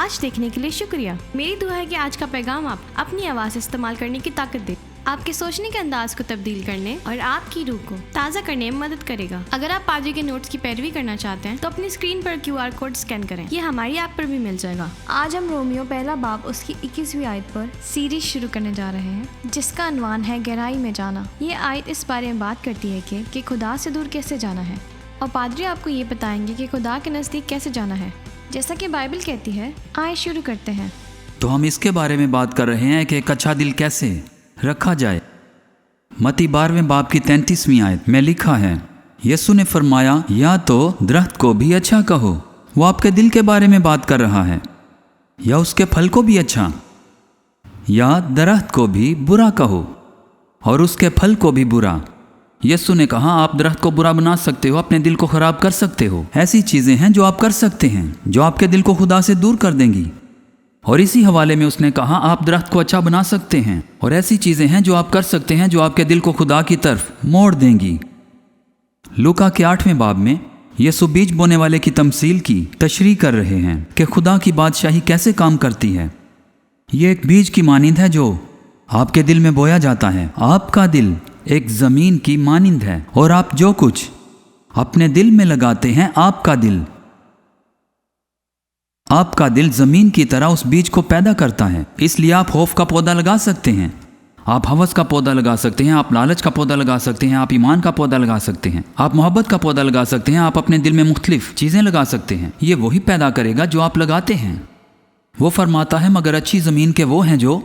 آج دیکھنے کے لیے شکریہ۔ میری دعا ہے کہ آج کا پیغام آپ اپنی آواز استعمال کرنے کی طاقت دے، آپ کے سوچنے کے انداز کو تبدیل کرنے اور آپ کی روح کو تازہ کرنے میں مدد کرے گا۔ اگر آپ پادری کے نوٹس کی پیروی کرنا چاہتے ہیں تو اپنی اسکرین پر QR کوڈ اسکین کریں، یہ ہماری ایپ پر بھی مل جائے گا۔ آج ہم رومیو پہلا باب اس کی 21ویں آیت پر سیریز شروع کرنے جا رہے ہیں جس کا عنوان ہے گہرائی میں جانا۔ یہ آیت اس بارے میں بات کرتی ہے کہ خدا سے دور کیسے جانا ہے، اور پادری آپ کو یہ بتائیں گے کہ خدا کے نزدیک کیسے جانا ہے، جیسا کہ بائبل کہتی ہے۔ آئے شروع کرتے ہیں۔ تو ہم اس کے بارے میں بات کر رہے ہیں کہ ایک اچھا دل کیسے رکھا جائے۔ متی 12ویں باب کی 33ویں آیت میں لکھا ہے، یسوع نے فرمایا یا تو درخت کو بھی اچھا کہو، وہ آپ کے دل کے بارے میں بات کر رہا ہے، یا اس کے پھل کو بھی اچھا، یا درخت کو بھی برا کہو اور اس کے پھل کو بھی برا۔ یسوع نے کہا آپ درخت کو برا بنا سکتے ہو، اپنے دل کو خراب کر سکتے ہو، ایسی چیزیں ہیں جو آپ کر سکتے ہیں جو آپ کے دل کو خدا سے دور کر دیں گی۔ اور اسی حوالے میں اس نے کہا آپ درخت کو اچھا بنا سکتے ہیں، اور ایسی چیزیں ہیں جو آپ کر سکتے ہیں جو آپ کے دل کو خدا کی طرف موڑ دیں گی۔ لوکا کے 8ویں باب میں یسوع بیج بونے والے کی تمثیل کی تشریح کر رہے ہیں کہ خدا کی بادشاہی کیسے کام کرتی ہے۔ یہ ایک بیج کی مانند ہے جو آپ کے دل میں بویا جاتا ہے۔ آپ کا دل ایک زمین کی مانند ہے، اور آپ جو کچھ اپنے دل میں لگاتے ہیں آپ کا دل زمین کی طرح اس بیج کو پیدا کرتا ہے۔ اس لیے آپ خوف کا پودا لگا سکتے ہیں، آپ ہوس کا پودا لگا سکتے ہیں، آپ لالچ کا پودا لگا سکتے ہیں، آپ ایمان کا پودا لگا سکتے ہیں، آپ محبت کا پودا لگا سکتے ہیں، آپ اپنے دل میں مختلف چیزیں لگا سکتے ہیں۔ یہ وہی پیدا کرے گا جو آپ لگاتے ہیں۔ وہ فرماتا ہے مگر اچھی زمین کے وہ ہیں جو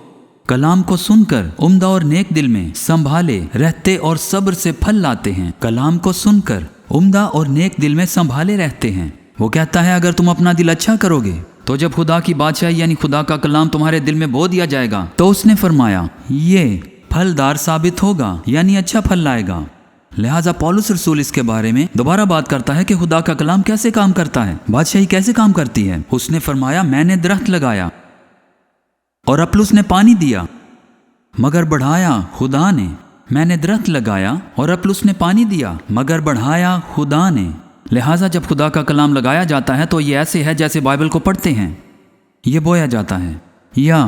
کلام کو سن کر عمدہ اور نیک دل میں سنبھالے رہتے اور صبر سے پھل لاتے ہیں۔ کلام کو سن کر عمدہ اور نیک دل میں سنبھالے رہتے ہیں۔ وہ کہتا ہے اگر تم اپنا دل اچھا کرو گے تو جب خدا کی بادشاہی یعنی خدا کا کلام تمہارے دل میں بو دیا جائے گا تو اس نے فرمایا یہ پھلدار ثابت ہوگا، یعنی اچھا پھل لائے گا۔ لہٰذا پولس رسول اس کے بارے میں دوبارہ بات کرتا ہے کہ خدا کا کلام کیسے کام کرتا ہے، بادشاہی کیسے کام کرتی ہے۔ اس نے فرمایا میں نے درخت لگایا اور اپلس نے پانی دیا مگر بڑھایا خدا نے۔ میں نے درخت لگایا اور اپلس نے پانی دیا مگر بڑھایا خدا نے۔ لہٰذا جب خدا کا کلام لگایا جاتا ہے تو یہ ایسے ہے جیسے بائبل کو پڑھتے ہیں، یہ بویا جاتا ہے۔ یا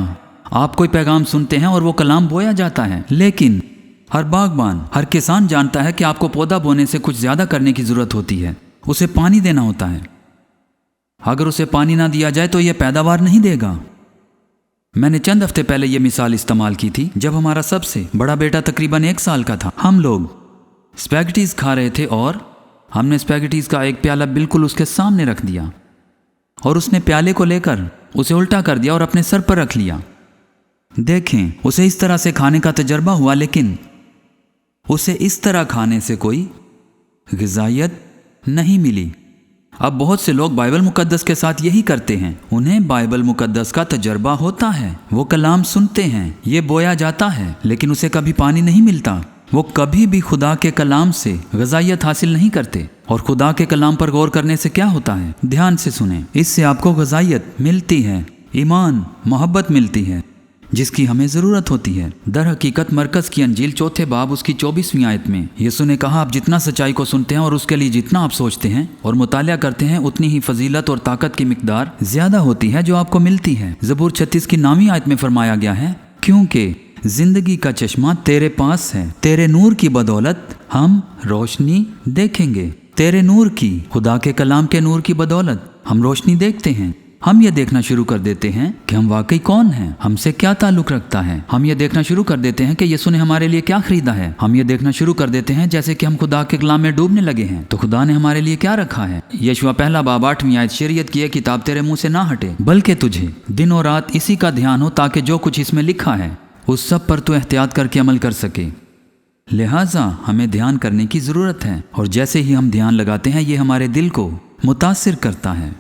آپ کوئی پیغام سنتے ہیں اور وہ کلام بویا جاتا ہے، لیکن ہر باغبان ہر کسان جانتا ہے کہ آپ کو پودا بونے سے کچھ زیادہ کرنے کی ضرورت ہوتی ہے، اسے پانی دینا ہوتا ہے۔ اگر اسے پانی نہ دیا جائے تو یہ پیداوار نہیں دے گا۔ میں نے چند ہفتے پہلے یہ مثال استعمال کی تھی جب ہمارا سب سے بڑا بیٹا تقریباً 1 سال کا تھا۔ ہم لوگ اسپیگٹیز کھا رہے تھے اور ہم نے اسپیگٹیز کا ایک پیالہ بالکل اس کے سامنے رکھ دیا، اور اس نے پیالے کو لے کر اسے الٹا کر دیا اور اپنے سر پر رکھ لیا۔ دیکھیں اسے اس طرح سے کھانے کا تجربہ ہوا، لیکن اسے اس طرح کھانے سے کوئی غذائیت نہیں ملی۔ اب بہت سے لوگ بائبل مقدس کے ساتھ یہی کرتے ہیں، انہیں بائبل مقدس کا تجربہ ہوتا ہے، وہ کلام سنتے ہیں، یہ بویا جاتا ہے، لیکن اسے کبھی پانی نہیں ملتا۔ وہ کبھی بھی خدا کے کلام سے غذائیت حاصل نہیں کرتے۔ اور خدا کے کلام پر غور کرنے سے کیا ہوتا ہے؟ دھیان سے سنیں، اس سے آپ کو غذائیت ملتی ہے، ایمان، محبت ملتی ہے جس کی ہمیں ضرورت ہوتی ہے۔ در حقیقت مرکز کی انجیل 4 باب اس کی 24ویں آیت میں یسوع نے کہا آپ جتنا سچائی کو سنتے ہیں اور اس کے لیے جتنا آپ سوچتے ہیں اور مطالعہ کرتے ہیں اتنی ہی فضیلت اور طاقت کی مقدار زیادہ ہوتی ہے جو آپ کو ملتی ہے۔ زبور 36 کی 9ویں آیت میں فرمایا گیا ہے کیونکہ زندگی کا چشمہ تیرے پاس ہے، تیرے نور کی بدولت ہم روشنی دیکھیں گے۔ تیرے نور کی، خدا کے کلام کے نور کی بدولت ہم روشنی دیکھتے ہیں۔ ہم یہ دیکھنا شروع کر دیتے ہیں کہ ہم واقعی کون ہیں، ہم سے کیا تعلق رکھتا ہے۔ ہم یہ دیکھنا شروع کر دیتے ہیں کہ یسوع نے ہمارے لیے کیا خریدا ہے۔ ہم یہ دیکھنا شروع کر دیتے ہیں جیسے کہ ہم خدا کے کلام میں ڈوبنے لگے ہیں تو خدا نے ہمارے لیے کیا رکھا ہے۔ یشوع پہلا باب 8ویں آیت، شریعت کی یہ کتاب تیرے منہ سے نہ ہٹے بلکہ تجھے دن اور رات اسی کا دھیان ہو تاکہ جو کچھ اس میں لکھا ہے اس سب پر تو احتیاط کر کے عمل کر سکے۔ لہٰذا ہمیں دھیان کرنے کی ضرورت ہے، اور جیسے ہی ہم دھیان لگاتے ہیں یہ ہمارے دل کو متاثر کرتا ہے،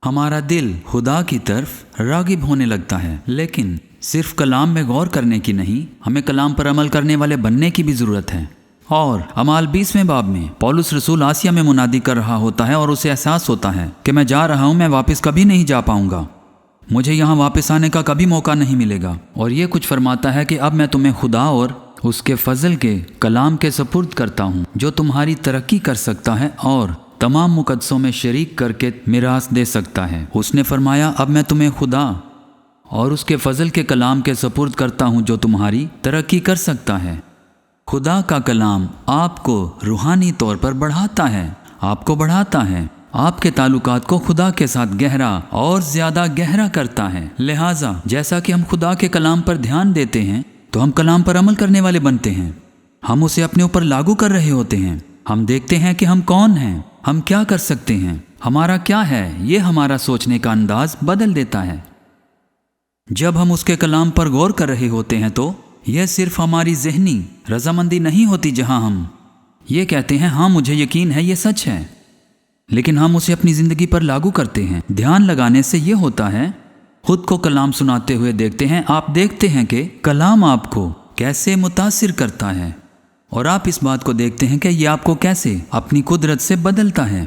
ہمارا دل خدا کی طرف راغب ہونے لگتا ہے۔ لیکن صرف کلام میں غور کرنے کی نہیں، ہمیں کلام پر عمل کرنے والے بننے کی بھی ضرورت ہے۔ اور اعمال 20ویں باب میں پولس رسول آسیہ میں منادی کر رہا ہوتا ہے اور اسے احساس ہوتا ہے کہ میں جا رہا ہوں، میں واپس کبھی نہیں جا پاؤں گا، مجھے یہاں واپس آنے کا کبھی موقع نہیں ملے گا۔ اور یہ کچھ فرماتا ہے کہ اب میں تمہیں خدا اور اس کے فضل کے کلام کے سپرد کرتا ہوں جو تمہاری ترقی کر سکتا ہے اور तमाम मुकद्दसों में शरीक करके मिरास दे सकता है। उसने फरमाया, अब मैं तुम्हें खुदा और उसके फजल के कलाम के सपुर्द करता हूँ जो तुम्हारी तरक्की कर सकता है। खुदा का कलाम आपको रूहानी तौर पर बढ़ाता है, आपको बढ़ाता है, आपके ताल्लुकात को खुदा के साथ गहरा और ज़्यादा गहरा करता है। लिहाजा जैसा कि हम खुदा के कलाम पर ध्यान देते हैं तो हम कलाम पर अमल करने वाले बनते हैं। हम उसे अपने ऊपर लागू कर रहे होते हैं। हम देखते हैं कि हम कौन हैं, हम क्या कर सकते हैं, हमारा क्या है। ये हमारा सोचने का अंदाज बदल देता है। जब हम उसके कलाम पर गौर कर रहे होते हैं तो यह सिर्फ हमारी जहनी रजामंदी नहीं होती जहां हम ये कहते हैं हाँ मुझे यकीन है ये सच है, लेकिन हम उसे अपनी ज़िंदगी पर लागू करते हैं। ध्यान लगाने से यह होता है, खुद को कलाम सुनाते हुए देखते हैं, आप देखते हैं कि कलाम आपको कैसे मुतासिर करता है और आप इस बात को देखते हैं कि यह आपको कैसे अपनी कुदरत से बदलता है।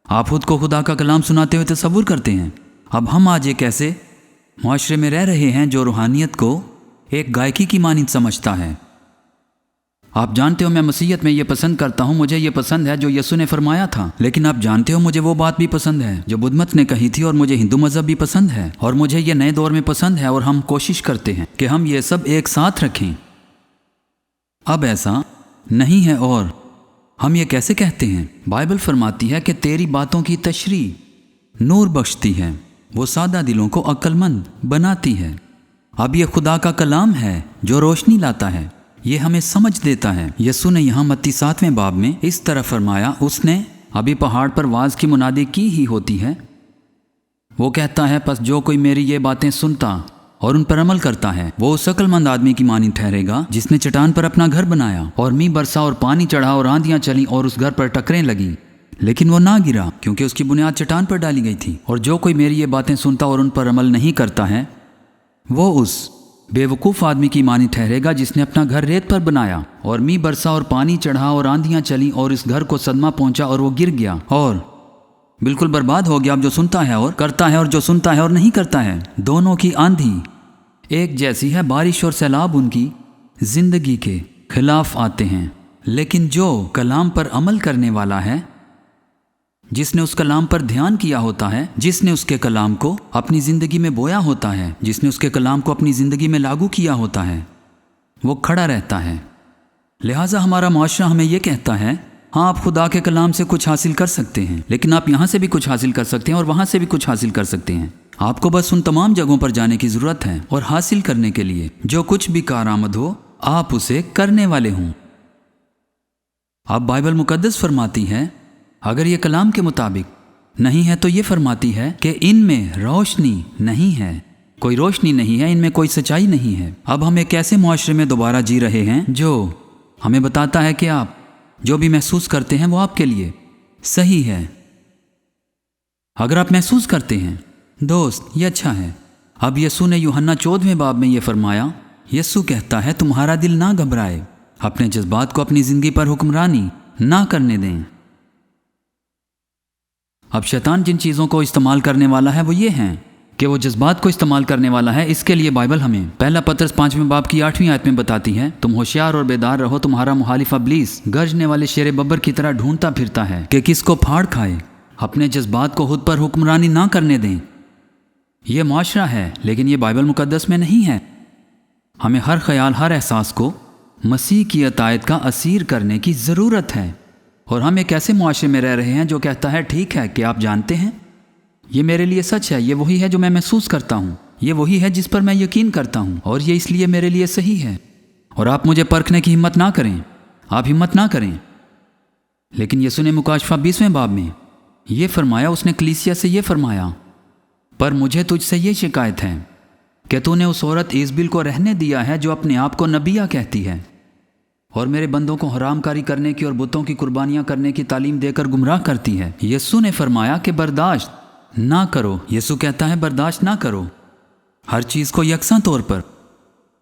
आप खुद को खुदा का कलाम सुनाते हुए तसव्वुर करते हैं। अब हम आज एक ऐसे माशरे में रह रहे हैं जो रूहानियत को एक गायकी की मानिंद समझता है। आप जानते हो मैं मसीहत में ये पसंद करता हूँ, मुझे ये पसंद है जो यसु ने फरमाया था। लेकिन आप जानते हो मुझे वो बात भी पसंद है जो बुद्धमत ने कही थी, और मुझे हिंदू मज़हब भी पसंद है, और मुझे ये नए दौर में पसंद है। और हम कोशिश करते हैं कि हम ये सब एक साथ रखें। अब ऐसा नहीं है। और हम ये कैसे कहते हैं? बाइबल फरमाती है कि तेरी बातों की तशरीह नूर बख्शती है, वो सादा दिलों को अक्लमंद बनाती है। अब ये खुदा का कलाम है जो रोशनी लाता है, ये हमें समझ देता है। यसु ने यहाँ मत्ती 7वें बाब में इस तरह फरमाया, उसने अभी पहाड़ पर वाज की मुनादी की ही होती है। वो कहता है, बस जो कोई मेरी ये बातें सुनता और उन पर अमल करता है वो उस अक्लमंद आदमी की मानी ठहरेगा जिसने चट्टान पर अपना घर बनाया, और मींह बरसा और पानी चढ़ा और आंधियां चली और उस घर पर टकरें लगी, लेकिन वो ना गिरा क्योंकि उसकी बुनियाद चट्टान पर डाली गई थी। और जो कोई मेरी ये बातें सुनता और उन पर अमल नहीं करता है वो उस बेवकूफ़ आदमी की मानी ठहरेगा जिसने अपना घर रेत पर बनाया, और मींह बरसा और पानी चढ़ा और आंधियां चली और इस घर को सदमा पहुंचा और वो गिर गया और बिल्कुल बर्बाद हो गया। अब जो सुनता है और करता है, और जो सुनता है और नहीं करता है, दोनों की आंधी एक जैसी है। बारिश और सैलाब उनकी जिंदगी के खिलाफ आते हैं, लेकिन जो कलाम पर अमल करने वाला है, जिसने उस कलाम पर ध्यान किया होता है, जिसने उसके कलाम को अपनी ज़िंदगी में बोया होता है, जिसने उसके कलाम को अपनी ज़िंदगी में लागू किया होता है, वो खड़ा रहता है। लिहाजा हमारा माशरा हमें यह कहता है, हाँ आप खुदा के कलाम से कुछ हासिल कर सकते हैं, लेकिन आप यहाँ से भी कुछ हासिल कर सकते हैं और वहाँ से भी कुछ हासिल कर सकते हैं। आपको बस उन तमाम जगहों पर जाने की ज़रूरत है, और हासिल करने के लिए जो कुछ भी कारआमद हो आप उसे करने वाले हों। अब बाइबल मुकद्दस फरमाती है, अगर ये कलाम के मुताबिक नहीं है तो ये फरमाती है कि इनमें रोशनी नहीं है, कोई रोशनी नहीं है, इनमें कोई सच्चाई नहीं है। अब हम एक ऐसे मुआशरे में दोबारा जी रहे हैं जो हमें बताता है कि आप जो भी महसूस करते हैं वो आपके लिए सही है। अगर आप महसूस करते हैं दोस्त ये अच्छा है। अब यसु ने यूहन्ना 14वें बाब में ये फरमाया, यसु कहता है तुम्हारा दिल ना घबराए, अपने जज्बात को अपनी ज़िंदगी पर हुक्मरानी ना करने दें। अब शैतान जिन चीज़ों को इस्तेमाल करने वाला है वो ये हैं कि वो जज्बात को इस्तेमाल करने वाला है। इसके लिए बाइबल हमें पहला पतरस 5वें बाब की 8वीं आयत में बताती है, तुम होशियार और बेदार रहो, तुम्हारा मुहालिफ इब्लीस गरजने वाले शेर बब्बर की तरह ढूंढता फिरता है कि किसको फाड़ खाए। अपने जज्बात को खुद पर हुक्मरानी ना करने दें। यह माशरा है, लेकिन ये बाइबल मुकद्दस में नहीं है। हमें हर ख्याल, हर एहसास को मसीह की अतायत का असीर करने की ज़रूरत है। और हम एक ऐसे मुआशरे में रह रहे हैं जो कहता है ठीक है कि आप जानते हैं ये मेरे लिए सच है, ये वही है जो मैं महसूस करता हूँ, ये वही है जिस पर मैं यकीन करता हूँ, और ये इसलिए मेरे लिए सही है। और आप मुझे परखने की हिम्मत ना करें, आप हिम्मत ना करें। लेकिन यसु ने मुकाशफा 20वें बाब में ये फरमाया, उसने कलीसिया से ये फरमाया, पर मुझे तुझसे ये शिकायत है कि तूने उस औरत इज़बिल को रहने दिया है जो अपने आप को नबिया कहती है और मेरे बंदों को हरामकारी करने की और बुतों की कुर्बानियां करने की तालीम देकर गुमराह करती है। यसु ने फरमाया कि बर्दाश्त ना करो। यसु कहता है बर्दाश्त ना करो, हर चीज़ को यकसा तौर पर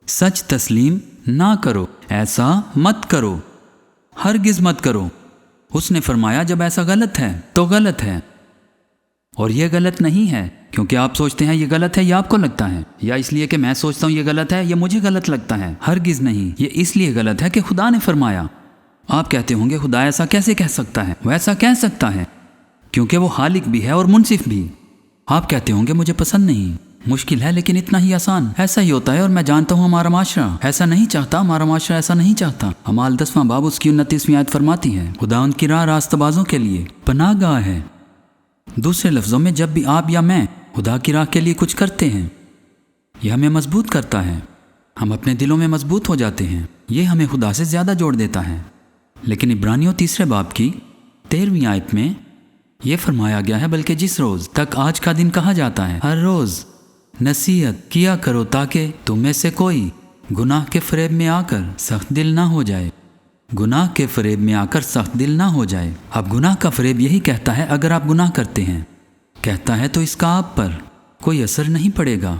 सच तस्लीम ना करो, ऐसा मत करो, हरगिज़ मत करो। उसने फरमाया जब ऐसा गलत है तो गलत है, और यह गलत नहीं है क्योंकि आप सोचते हैं ये गलत है या आपको लगता है, या इसलिए कि मैं सोचता हूँ ये गलत है या मुझे गलत लगता है। हरगिज़ नहीं, ये इसलिए गलत है कि खुदा ने फरमाया आप कहते होंगे खुदा ऐसा कैसे कह सकता है, वो ऐसा कह सकता है क्योंकि वो खालिक भी है और मुनसिफ भी। आप कहते होंगे मुझे पसंद नहीं, मुश्किल है लेकिन इतना ही आसान। ऐसा ही होता है और मैं जानता हूँ हमारा माशरा ऐसा नहीं चाहता, हमारा माशरा ऐसा नहीं चाहता। अमाल 10वां बाब उसकी 29वीं आयत फरमाती है, खुदा उनकी राह रास्तबाजों के लिए पनाहगाह है। दूसरे लफ्ज़ों में, जब भी आप या मैं खुदा की राह के लिए कुछ करते हैं, यह हमें मजबूत करता है, हम अपने दिलों में मजबूत हो जाते हैं, ये हमें खुदा से ज़्यादा जोड़ देता है। लेकिन इब्रानियों 3 बाब की 13वीं आयत में यह फरमाया गया है, बल्कि जिस रोज़ तक आज का दिन कहा जाता है, हर रोज़ नसीहत किया करो ताकि तुम में से कोई गुनाह के फरेब में आकर सख्त दिल ना हो जाए। गुनाह के फरेब में आकर सख्त दिल ना हो जाए। अब गुनाह का फरेब यही कहता है, अगर आप गुनाह करते हैं, कहता है तो इसका आप पर कोई असर नहीं पड़ेगा।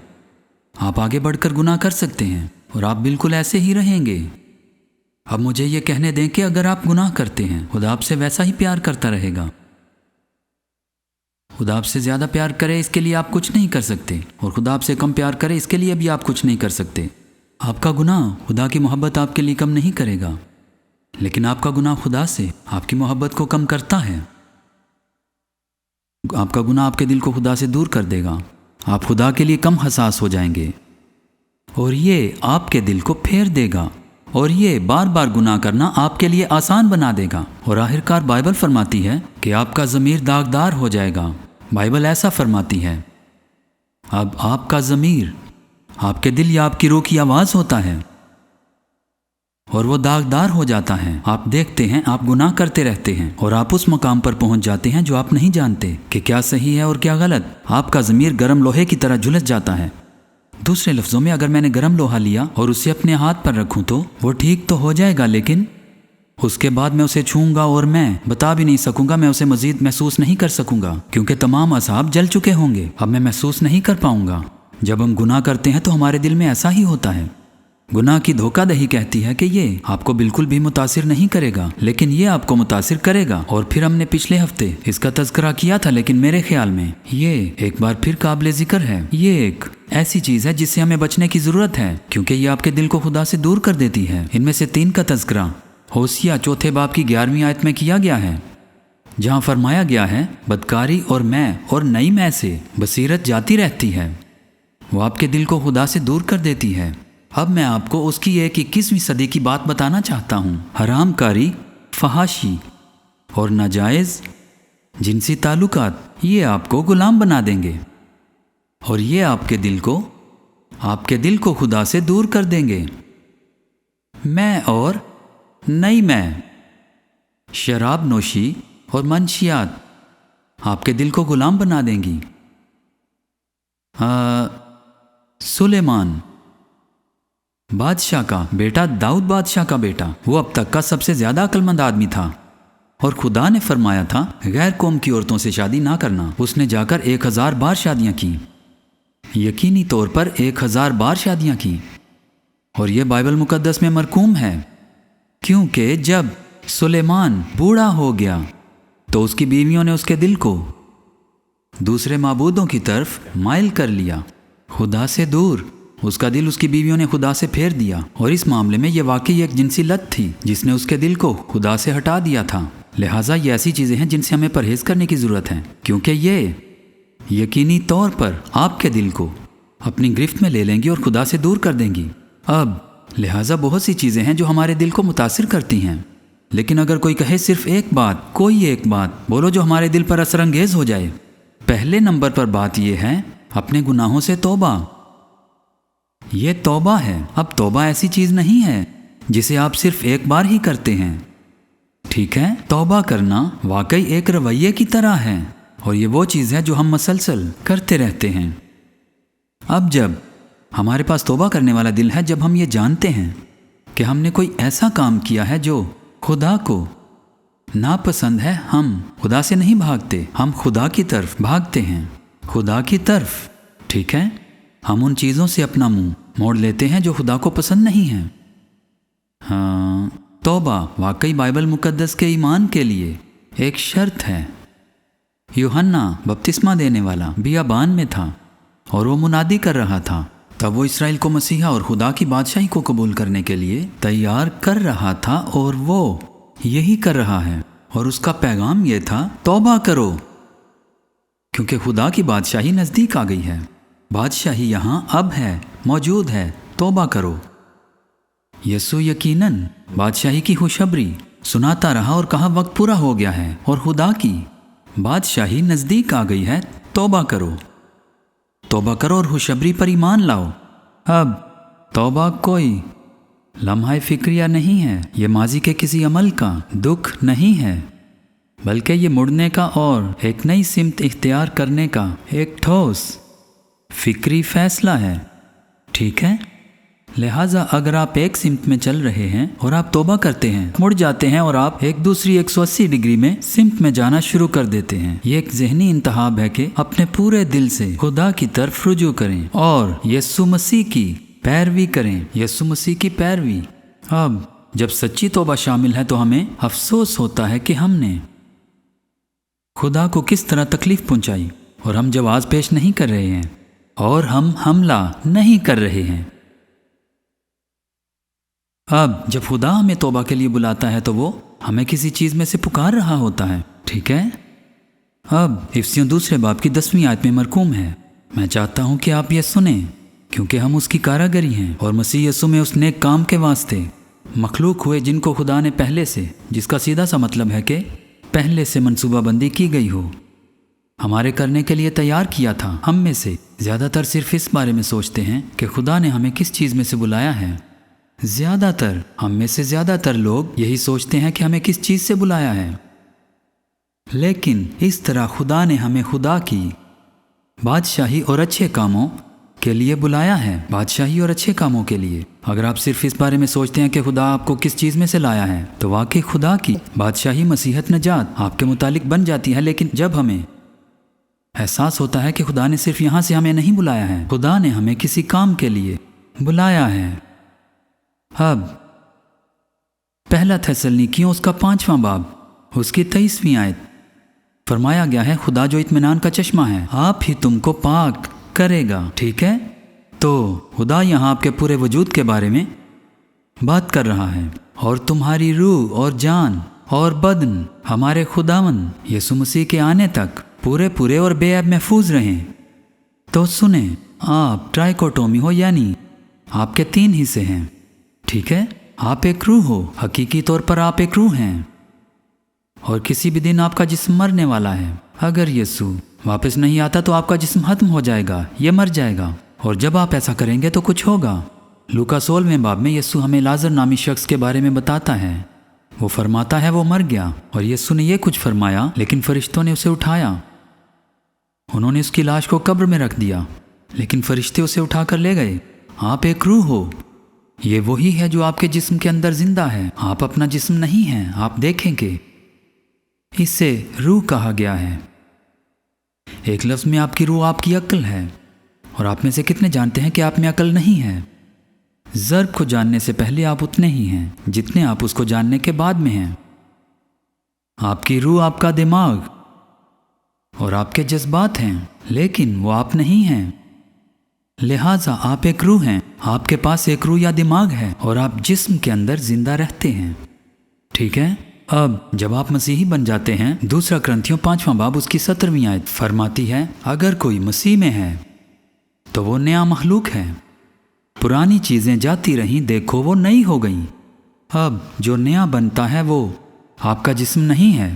आप आगे बढ़कर गुनाह कर सकते हैं और आप बिल्कुल ऐसे ही रहेंगे। अब मुझे ये कहने दें कि अगर आप गुनाह करते हैं, खुदा आपसे वैसा ही प्यार करता रहेगा। खुदा आपसे ज़्यादा प्यार करे इसके लिए आप कुछ नहीं कर सकते, और खुदा आपसे कम प्यार करे इसके लिए भी आप कुछ नहीं कर सकते। आपका गुनाह खुदा की मोहब्बत आपके लिए कम नहीं करेगा, लेकिन आपका गुनाह खुदा से आपकी मोहब्बत को कम करता है। आपका गुनाह आपके दिल को खुदा से दूर कर देगा। आप खुदा के लिए कम हसास हो जाएंगे और ये आपके दिल को फेर देगा, और ये बार बार गुनाह करना आपके लिए आसान बना देगा। और आखिरकार बाइबल फरमाती है कि आपका ज़मीर दागदार हो जाएगा। बाइबल ऐसा फरमाती है। अब आपका ज़मीर आपके दिल या आपकी रूह की आवाज़ होता है और वो दागदार हो जाता है। आप देखते हैं, आप गुनाह करते रहते हैं और आप उस मकाम पर पहुंच जाते हैं जो आप नहीं जानते कि क्या सही है और क्या गलत। आपका ज़मीर गर्म लोहे की तरह झुलस जाता है। दूसरे लफ्ज़ों में, अगर मैंने गर्म लोहा लिया और उसे अपने हाथ पर रखूं तो वो ठीक तो हो जाएगा, लेकिन उसके बाद मैं उसे छूऊंगा और मैं बता भी नहीं सकूंगा, मैं उसे मज़ीद महसूस नहीं कर सकूंगा क्योंकि तमाम असाब जल चुके होंगे। अब मैं महसूस नहीं कर पाऊंगा। जब हम गुनाह करते हैं तो हमारे दिल में ऐसा ही होता है। गुनाह की धोखाधही कहती है कि ये आपको बिल्कुल भी मुतासिर नहीं करेगा, लेकिन ये आपको मुतासिर करेगा। और फिर हमने पिछले हफ्ते इसका तज़किरा किया था, लेकिन मेरे ख्याल में ये एक बार फिर काबिल ज़िक्र है। ये एक ऐसी चीज़ है जिससे हमें बचने की ज़रूरत है, क्योंकि ये आपके दिल को खुदा से दूर कर देती है। इनमें से 3 का तज़किरा होसिया 4 बाब की 11वीं आयत में किया गया है, जहाँ फरमाया गया है, बदकारी और मैं और नई मैं से बसीरत जाती रहती है। वो आपके दिल को खुदा से दूर कर देती है। अब मैं आपको उसकी एक 21वीं सदी की बात बताना चाहता हूँ। हरामकारी, फहाशी और नाजायज़ जिनसी ताल्लुकात, ये आपको गुलाम बना देंगे और ये आपके दिल को खुदा से दूर कर देंगे। मैं और नई मैं, शराब नोशी और मंशियात आपके दिल को गुलाम बना देंगी। सुलेमान बादशाह का बेटा, दाऊद बादशाह का बेटा, वो अब तक का सबसे ज़्यादा अक्लमंद आदमी था और खुदा ने फरमाया था गैर कौम की औरतों से शादी ना करना। उसने जाकर 1000 बार शादियाँ की, यकीनी तौर पर 1000 बार शादियाँ की। और ये बाइबल मुकद्दस में मरकूम है, क्योंकि जब सुलेमान बूढ़ा हो गया तो उसकी बीवियों ने उसके दिल को दूसरे माबूदों की तरफ माइल कर लिया, खुदा से दूर। उसका दिल उसकी बीवियों ने खुदा से फेर दिया, और इस मामले में यह वाकई एक जिनसी लत थी जिसने उसके दिल को खुदा से हटा दिया था। लिहाजा ये ऐसी चीज़ें हैं जिनसे हमें परहेज़ करने की ज़रूरत है, क्योंकि ये यकीनी तौर पर आपके दिल को अपनी गिरफ्त में ले लेंगी और खुदा से दूर कर देंगी। अब लिहाजा बहुत सी चीज़ें हैं जो हमारे दिल को मुतासिर करती हैं, लेकिन अगर कोई कहे सिर्फ एक बात, कोई एक बात बोलो जो हमारे दिल पर असरअंगेज़ हो जाए। पहले नंबर पर बात यह है अपने गुनाहों से तौबा। ये तौबा है। अब तौबा ऐसी चीज़ नहीं है जिसे आप सिर्फ एक बार ही करते हैं, ठीक है। तौबा करना वाकई एक रवैये की तरह है, और ये वो चीज़ है जो हम मसलसल करते रहते हैं। अब जब हमारे पास तौबा करने वाला दिल है, जब हम ये जानते हैं कि हमने कोई ऐसा काम किया है जो खुदा को नापसंद है, हम खुदा से नहीं भागते, हम खुदा की तरफ भागते हैं, खुदा की तरफ, ठीक है। हम उन चीज़ों से अपना मुंह मोड़ लेते हैं जो खुदा को पसंद नहीं है। हाँ, तौबा वाकई बाइबल मुकद्दस के ईमान के लिए एक शर्त है। यूहन्ना बपतिस्मा देने वाला बियाबान में था और वो मुनादी कर रहा था। तब वो इसराइल को मसीहा और खुदा की बादशाही को कबूल करने के लिए तैयार कर रहा था, और वो यही कर रहा है, और उसका पैगाम ये था, तौबा करो, क्योंकि खुदा की बादशाही नज़दीक आ गई है। बादशाही यहाँ अब है, मौजूद है, तौबा करो। यसु यकीनन बादशाही की खुशखबरी सुनाता रहा और कहा वक्त पूरा हो गया है और खुदा की बादशाही नज़दीक आ गई है, तौबा करो। तौबा करो और खुशखबरी पर ईमान लाओ। अब तौबा कोई लम्हा फिक्रिया नहीं है, ये माजी के किसी अमल का दुख नहीं है, बल्कि ये मुड़ने का और एक नई सिमत इख्तियार करने का एक ठोस फिक्री फैसला है। ठीक है, लिहाजा अगर आप एक सिमत में चल रहे हैं और आप तौबा करते हैं, मुड़ जाते हैं और आप एक दूसरी 180 डिग्री में सिमत में जाना शुरू कर देते हैं, ये एक जहनी इंतखाब है कि अपने पूरे दिल से खुदा की तरफ रुजू करें और यीशु मसीह की पैरवी करें, यीशु मसीह की पैरवी। अब जब सच्ची तौबा शामिल है तो हमें अफसोस होता है कि हमने खुदा को किस तरह तकलीफ पहुंचाई, और हम जवाब पेश नहीं कर रहे हैं और हम हमला नहीं कर रहे हैं। अब जब खुदा हमें तौबा के लिए बुलाता है तो वो हमें किसी चीज़ में से पुकार रहा होता है। ठीक है, अब इफ्सियों 2 बाब की 10वीं आयत में मरकूम है, मैं चाहता हूँ कि आप ये सुने, क्योंकि हम उसकी कारागरी हैं और मसीह यीशु में उस नेक काम के वास्ते मखलूक हुए जिनको खुदा ने पहले से, जिसका सीधा सा मतलब है कि पहले से मनसूबाबंदी की गई हो, हमारे करने के लिए तैयार किया था। हम में से ज़्यादातर सिर्फ इस बारे में सोचते हैं कि खुदा ने हमें किस चीज़ में से बुलाया है। ज़्यादातर हम में से ज़्यादातर लोग यही सोचते हैं कि हमें किस चीज़ से बुलाया है, लेकिन इस तरह खुदा ने हमें खुदा की बादशाही और अच्छे कामों के लिए बुलाया है, बादशाही और अच्छे कामों के लिए। अगर आप सिर्फ इस बारे में सोचते हैं कि खुदा आपको किस चीज़ में से लाया है, तो वाकई खुदा की बादशाही मसीहत नजात आपके मुतालिक बन जाती है। लेकिन जब हमें एहसास होता है कि खुदा ने सिर्फ यहाँ से हमें नहीं बुलाया है, खुदा ने हमें किसी काम के लिए बुलाया है। अब पहला थेसलनिकियों उसका 5वां बाब उसकी 23वीं आयत फरमाया गया है, खुदा जो इत्मीनान का चश्मा है आप ही तुमको पाक करेगा। ठीक है, तो खुदा यहाँ आपके पूरे वजूद के बारे में बात कर रहा है, और तुम्हारी रूह और जान और बदन हमारे खुदावन यीशु मसीह के आने तक पूरे पूरे और बेअब महफूज रहें। तो सुने, आप ट्राइकोटोमी हो, यानी आपके 3 हिस्से हैं। ठीक है, आप एक रूह हो, हकीकी तौर पर आप एक रूह हैं, और किसी भी दिन आपका जिस्म मरने वाला है। अगर यीशु वापस नहीं आता तो आपका जिस्म खत्म हो जाएगा, ये मर जाएगा, और जब आप ऐसा करेंगे तो कुछ होगा। लूका 16वें बाब में यीशु हमें लाजर नामी शख्स के बारे में बताता है। वो फरमाता है वो मर गया, और यीशु ने ये कुछ फरमाया, लेकिन फरिश्तों ने उसे उठाया। उन्होंने उसकी लाश को कब्र में रख दिया, लेकिन फरिश्ते उसे उठा कर ले गए। आप एक रूह हो, ये वही है जो आपके जिस्म के अंदर जिंदा है। आप अपना जिस्म नहीं हैं, आप देखेंगे इसे रूह कहा गया है। एक लफ्ज़ में आपकी रूह आपकी अक्ल है, और आप में से कितने जानते हैं कि आप में अक्ल नहीं है। ज़र्ब को जानने से पहले आप उतने ही हैं जितने आप उसको जानने के बाद में हैं। आपकी रूह आपका दिमाग और आपके जज्बात हैं, लेकिन वो आप नहीं हैं। लिहाजा आप एक रूह हैं, आपके पास एक रूह या दिमाग है, और आप जिस्म के अंदर जिंदा रहते हैं। ठीक है, अब जब आप मसीही बन जाते हैं, 2 करंथियों 5वां बाब उसकी 17वीं आयत फरमाती है, अगर कोई मसीह में है तो वो नया मखलूक है, पुरानी चीज़ें जाती रहीं, देखो वो नई हो गई। अब जो नया बनता है वो आपका जिस्म नहीं है।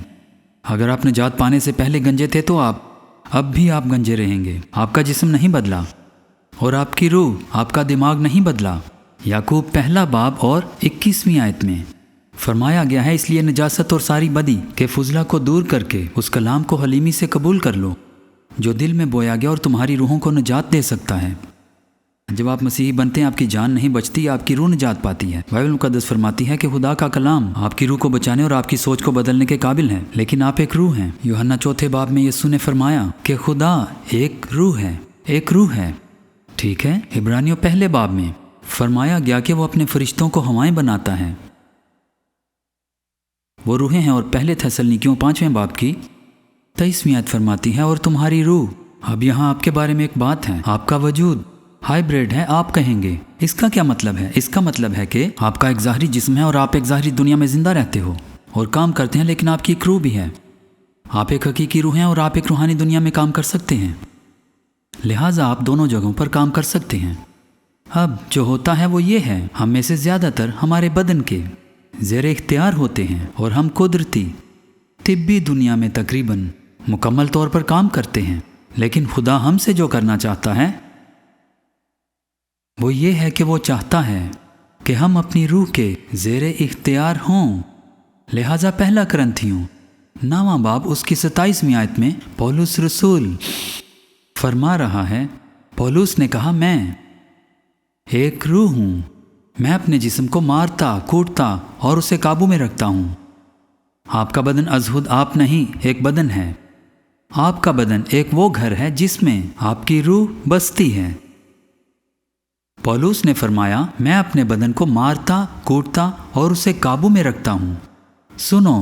अगर आप निजात पाने से पहले गंजे थे तो अब भी आप गंजे रहेंगे। आपका जिस्म नहीं बदला और आपकी रूह, आपका दिमाग नहीं बदला। याकूब 1 बाब और 21वीं आयत में फरमाया गया है, इसलिए नजासत और सारी बदी के फुजला को दूर करके उस कलाम को हलीमी से कबूल कर लो जो दिल में बोया गया और तुम्हारी रूहों को निजात दे सकता है। जब आप मसीही बनते हैं, आपकी जान नहीं बचती, आपकी रूह निजात पाती है। बाइबल मुकद्दस फरमाती है कि खुदा का कलाम आपकी रूह को बचाने और आपकी सोच को बदलने के काबिल है, लेकिन आप एक रूह हैं। यूहन्ना 4 बाब में यीशु ने फरमाया कि खुदा एक रूह है, एक रूह है। ठीक है, इब्रानियों 1 बाब में फरमाया गया कि वो अपने फरिश्तों को हवाएं बनाता है, वो रूहें हैं। और 1 थेसलनिकियों 5वें बाब की 23वीं आयत फरमाती है, और तुम्हारी रूह। अब यहाँ आपके बारे में एक बात है, आपका वजूद हाइब्रिड है। आप कहेंगे इसका क्या मतलब है? इसका मतलब है कि आपका एक ज़ाहरी जिस्म है और आप एक ज़ाहरी दुनिया में ज़िंदा रहते हो, और काम करते हैं, लेकिन आपकी एक रूह भी है। आप एक हकीकी रूह हैं और आप एक रूहानी दुनिया में काम कर सकते हैं। लिहाजा आप दोनों जगहों पर काम कर सकते हैं। अब जो होता है वो ये है, हम में से ज़्यादातर हमारे बदन के ज़ेरे इख्तियार होते हैं और हम कुदरती तिब्बी दुनिया में तकरीबन मुकम्मल तौर पर काम करते हैं। लेकिन खुदा हमसे जो करना चाहता है वो ये है कि वो चाहता है कि हम अपनी रूह के ज़ेरे इख्तियार हों। लिहाजा पहला करंथियों 9वां बाब उसकी 27वीं आयत में पौलुस रसूल फरमा रहा है, पौलुस ने कहा, मैं एक रूह हूँ, मैं अपने जिस्म को मारता कूटता और उसे काबू में रखता हूँ। आपका बदन अजहुद आप नहीं, एक बदन है। आपका बदन एक वो घर है जिसमें आपकी रूह बसती है। पौलुस ने फरमाया, मैं अपने बदन को मारता कूटता और उसे काबू में रखता हूँ। सुनो,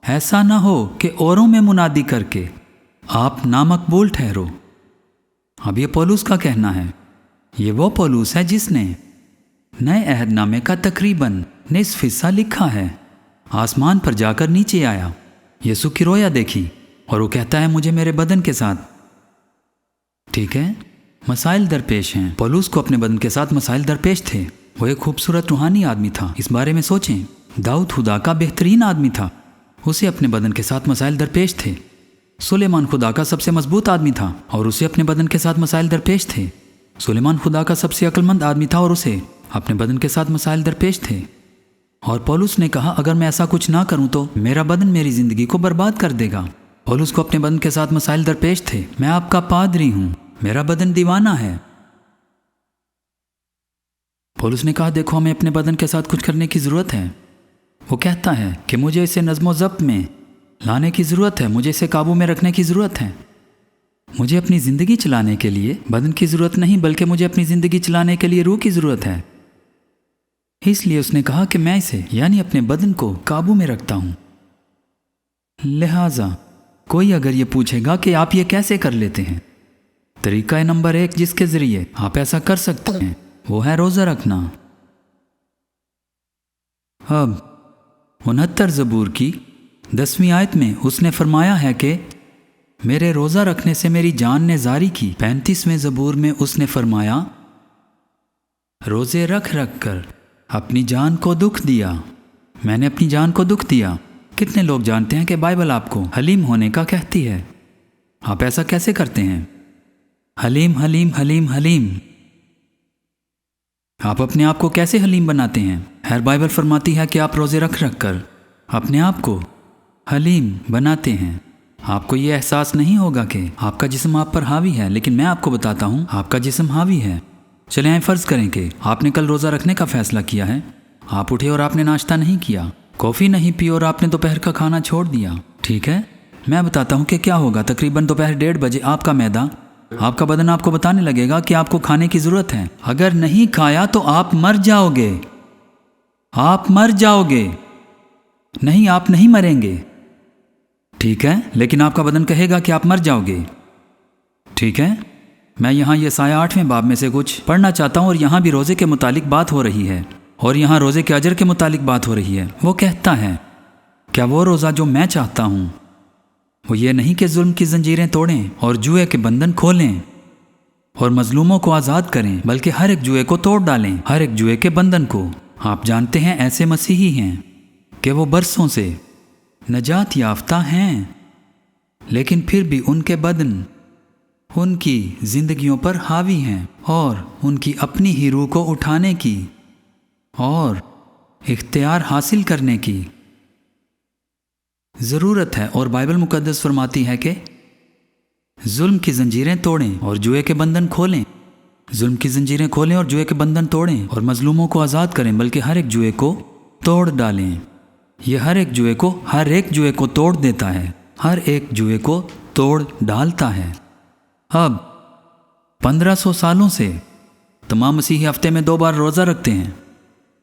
ऐसा ना हो कि औरों में मुनादी करके आप नामकबूल ठहरो। अब ये पौलुस का कहना है। ये वो पौलुस है जिसने नए अहदनामे का तकरीबन निस्फ हिस्सा लिखा है। आसमान पर जाकर नीचे आया, यीशु की रोया देखी और वो कहता है, मुझे मेरे बदन के साथ, ठीक है, मसाइल दरपेश हैं। पौलुस को अपने बदन के साथ मसाइल दरपेश थे। वो एक खूबसूरत रूहानी आदमी था। इस बारे में सोचें, दाऊद खुदा का बेहतरीन आदमी था, उसे अपने बदन के साथ मसाइल दरपेश थे। सुलेमान खुदा का सबसे मजबूत आदमी था और उसे अपने बदन के साथ मसाइल दरपेश थे। सुलेमान खुदा का सबसे अक्लमंद आदमी था और उसे अपने बदन के साथ मसाइल दरपेश थे। और पौलुस ने कहा, अगर मैं ऐसा कुछ ना करूं तो मेरा बदन मेरी जिंदगी को बर्बाद कर देगा। पौलुस को अपने बदन के साथ मसाइल दरपेश थे। मैं आपका पादरी हूं, मेरा बदन दीवाना है। पौलुस ने कहा, देखो, हमें अपने बदन के साथ कुछ करने की ज़रूरत है। वो कहता है कि मुझे इसे नज़्मो ज़ब्त में लाने की ज़रूरत है, मुझे इसे काबू में रखने की ज़रूरत है। मुझे अपनी ज़िंदगी चलाने के लिए बदन की ज़रूरत नहीं, बल्कि मुझे अपनी ज़िंदगी चलाने के लिए रूह की ज़रूरत है। इसलिए उसने कहा कि मैं इसे यानी अपने बदन को काबू में रखता हूँ। लिहाजा कोई अगर ये पूछेगा कि आप ये कैसे कर लेते हैं, तरीका नंबर 1 जिसके ज़रिए आप ऐसा कर सकते हैं वो है रोज़ा रखना। अब 69 ज़बूर की 10वीं आयत में उसने फरमाया है कि मेरे रोज़ा रखने से मेरी जान ने जारी की। 35वें ज़बूर में उसने फरमाया, रोज़े रख रख कर अपनी जान को दुख दिया। मैंने अपनी जान को दुख दिया। कितने लोग जानते हैं कि बाइबल आपको हलीम होने का कहती है? आप ऐसा कैसे करते हैं? हलीम हलीम हलीम हलीम। आप अपने आप को कैसे हलीम बनाते हैं? हर बाइबल फरमाती है कि आप रोज़े रख रख कर अपने आप को हलीम बनाते हैं। आपको ये एहसास नहीं होगा कि आपका जिस्म आप पर हावी है, लेकिन मैं आपको बताता हूँ आपका जिस्म हावी है। चले आए फ़र्ज़ करें कि आपने कल रोज़ा रखने का फ़ैसला किया है। आप उठे और आपने नाश्ता नहीं किया, कॉफ़ी नहीं पी और आपने दोपहर का खाना छोड़ दिया, ठीक है। मैं बताता हूँ कि क्या होगा। तकरीबन दोपहर 1:30 बजे आपका मैदा, आपका बदन आपको बताने लगेगा कि आपको खाने की ज़रूरत है। अगर नहीं खाया तो आप मर जाओगे। आप मर जाओगे। नहीं, आप नहीं मरेंगे, ठीक है, लेकिन आपका बदन कहेगा कि आप मर जाओगे, ठीक है। मैं यहाँ यसाया 8वें बाब में से कुछ पढ़ना चाहता हूँ और यहाँ भी रोज़े के मुतालिक बात हो रही है और यहाँ रोज़े के अजर के मुतालिक बात हो रही है। वो कहता है, क्या वो रोज़ा जो मैं चाहता हूँ वो ये नहीं कि जुल्म की जंजीरें तोड़ें और जुए के बंधन खोलें और मजलूमों को आज़ाद करें, बल्कि हर एक जुए को तोड़ डालें, हर एक जुए के बंधन को। आप जानते हैं ऐसे मसीही हैं कि वो बरसों से नजात याफ्ता हैं, लेकिन फिर भी उनके बदन उनकी जिंदगियों पर हावी हैं और उनकी अपनी ही रूह को उठाने की और इख्तियार हासिल करने की ज़रूरत है। और बाइबल मुकद्दस फरमाती है कि जुल्म की जंजीरें तोड़ें और जुए के बंधन खोलें। जुल्म की जंजीरें खोलें और जुए के बंधन तोड़ें और मजलूमों को आज़ाद करें, बल्कि हर एक जुए को तोड़ डालें। ये हर एक जुए को तोड़ देता है, हर एक जुए को तोड़ डालता है। अब 1500 सालों से तमाम मसीही हफ्ते में 2 बार रोज़ा रखते हैं।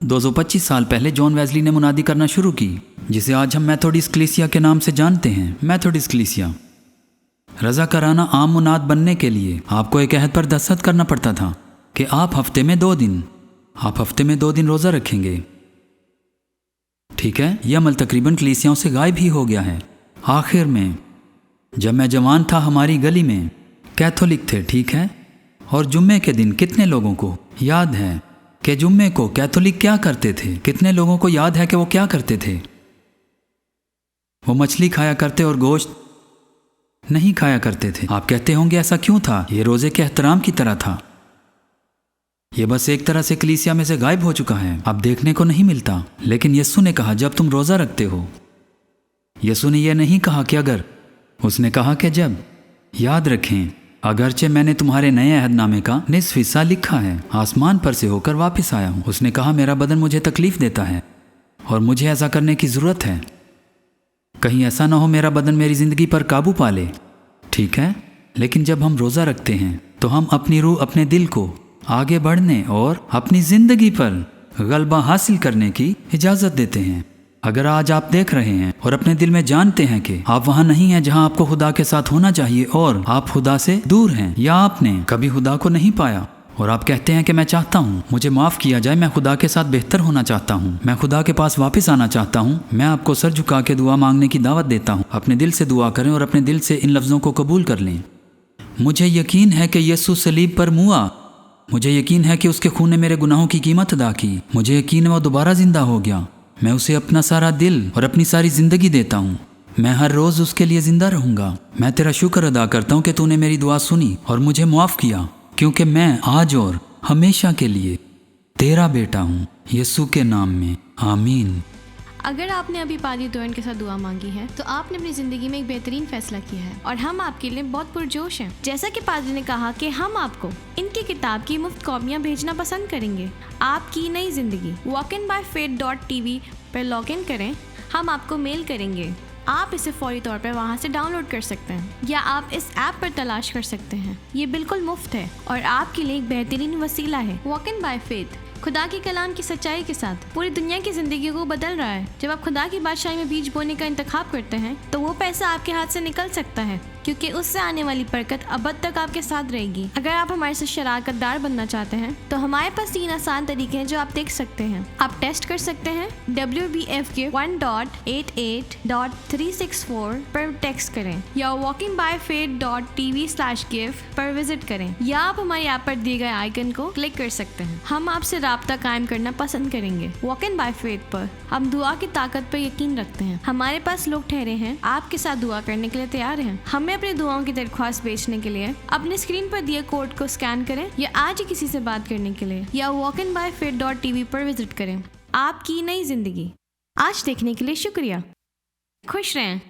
225 साल पहले जॉन वेस्ली ने मुनादी करना शुरू की, जिसे आज हम मेथोडिस्ट कलीसिया के नाम से जानते हैं। मेथोडिस्ट कलीसिया। रज़ा कराना आम मुनाद बनने के लिए आपको एक अहद पर दस्तखत करना पड़ता था कि आप हफ्ते में 2 दिन रोज़ा रखेंगे, ठीक है, यह अमल तकरीबन कलीसियाओं से गायब ही हो गया है। आखिर में जब मैं जवान था, हमारी गली में कैथोलिक थे, ठीक है, और जुम्मे के दिन कितने लोगों को याद है कि जुम्मे को कैथोलिक क्या करते थे? कितने लोगों को याद है कि वो क्या करते थे? वो मछली खाया करते और गोश्त नहीं खाया करते थे। आप कहते होंगे ऐसा क्यों था? ये रोजे के एहतराम की तरह था। ये बस एक तरह से कलीसिया में से गायब हो चुका है, अब देखने को नहीं मिलता। लेकिन यीशु ने कहा जब तुम रोजा रखते हो, यीशु ने यह नहीं कहा कि अगर, उसने कहा कि जब। याद रखें, अगरचे मैंने तुम्हारे नए अहदनामे का निस्फ हिस्सा लिखा है, आसमान पर से होकर वापस आया हूँ। उसने कहा मेरा बदन मुझे तकलीफ देता है और मुझे ऐसा करने की ज़रूरत है। कहीं ऐसा ना हो मेरा बदन मेरी ज़िंदगी पर काबू पा ले, ठीक है। लेकिन जब हम रोज़ा रखते हैं तो हम अपनी रूह, अपने दिल को आगे बढ़ने और अपनी ज़िंदगी पर गलबा हासिल करने की इजाज़त देते हैं। अगर आज आप देख रहे हैं और अपने दिल में जानते हैं कि आप वहाँ नहीं हैं जहाँ आपको खुदा के साथ होना चाहिए और आप खुदा से दूर हैं, या आपने कभी खुदा को नहीं पाया और आप कहते हैं कि मैं चाहता हूँ मुझे माफ़ किया जाए, मैं खुदा के साथ बेहतर होना चाहता हूँ, मैं खुदा के पास वापस आना चाहता हूँ, मैं आपको सर झुका के दुआ मांगने की दावत देता हूँ। अपने दिल से दुआ करें और अपने दिल से इन लफ्ज़ों को कबूल कर लें। मुझे यकीन है कि यीशु सलीब पर मुआ, मुझे यकीन है कि उसके खून ने मेरे गुनाहों की कीमत अदा की, मुझे यकीन है वो दोबारा ज़िंदा हो गया। मैं उसे अपना सारा दिल और अपनी सारी ज़िंदगी देता हूँ। मैं हर रोज़ उसके लिए ज़िंदा रहूँगा। मैं तेरा शुक्र अदा करता हूँ कि तूने मेरी दुआ सुनी और मुझे माफ़ किया, क्योंकि मैं आज और हमेशा के लिए तेरा बेटा हूँ, यीशु के नाम में, आमीन। अगर आपने अभी पादरी दोयन के साथ दुआ मांगी है तो आपने अपनी ज़िंदगी में एक बेहतरीन फैसला किया है और हम आपके लिए बहुत पुरजोश हैं। जैसा कि पादरी ने कहा कि हम आपको इनकी किताब की मुफ्त कॉपियाँ भेजना पसंद करेंगे। आपकी नई ज़िंदगी walkinbyfaith.tv पर लॉग इन करें, हम आपको मेल करेंगे। आप इसे फौरी तौर पर वहाँ से डाउनलोड कर सकते हैं या आप इस ऐप पर तलाश कर सकते हैं। ये बिल्कुल मुफ्त है और आपके लिए एक बेहतरीन वसीला है। वॉक इन बाय फेथ खुदा के कलाम की सच्चाई के साथ पूरी दुनिया की ज़िंदगी को बदल रहा है। जब आप खुदा की बादशाही में बीज बोने का इंतखाब करते हैं तो वो पैसा आपके हाथ से निकल सकता है, क्योंकि उससे आने वाली बरकत अबद तक आपके साथ रहेगी। अगर आप हमारे साथ शराकतदार बनना चाहते हैं तो हमारे पास 3 आसान तरीके हैं जो आप देख सकते हैं। आप टेस्ट कर सकते हैं WBFK 1.88.364 पर टेक्स्ट करें या walkingbyfaith.tv/give पर विजिट करें, या आप हमारी ऐप पर दिए गए आइकन को क्लिक कर सकते हैं। हम आपसे राब्ता कायम करना पसंद करेंगे। वॉक इन बाय फेथ पर हम दुआ की ताकत पर यकीन रखते हैं। हमारे पास लोग ठहरे हैं आपके साथ दुआ करने के लिए तैयार हैं। हमें अपनी दुआओं की दरख्वास्त भेजने के लिए अपने स्क्रीन पर दिए कोड को स्कैन करें या आज ही किसी से बात करने के लिए या walkinbyfaith.tv पर विजिट करें। आपकी नई जिंदगी। आज देखने के लिए शुक्रिया। खुश रहें।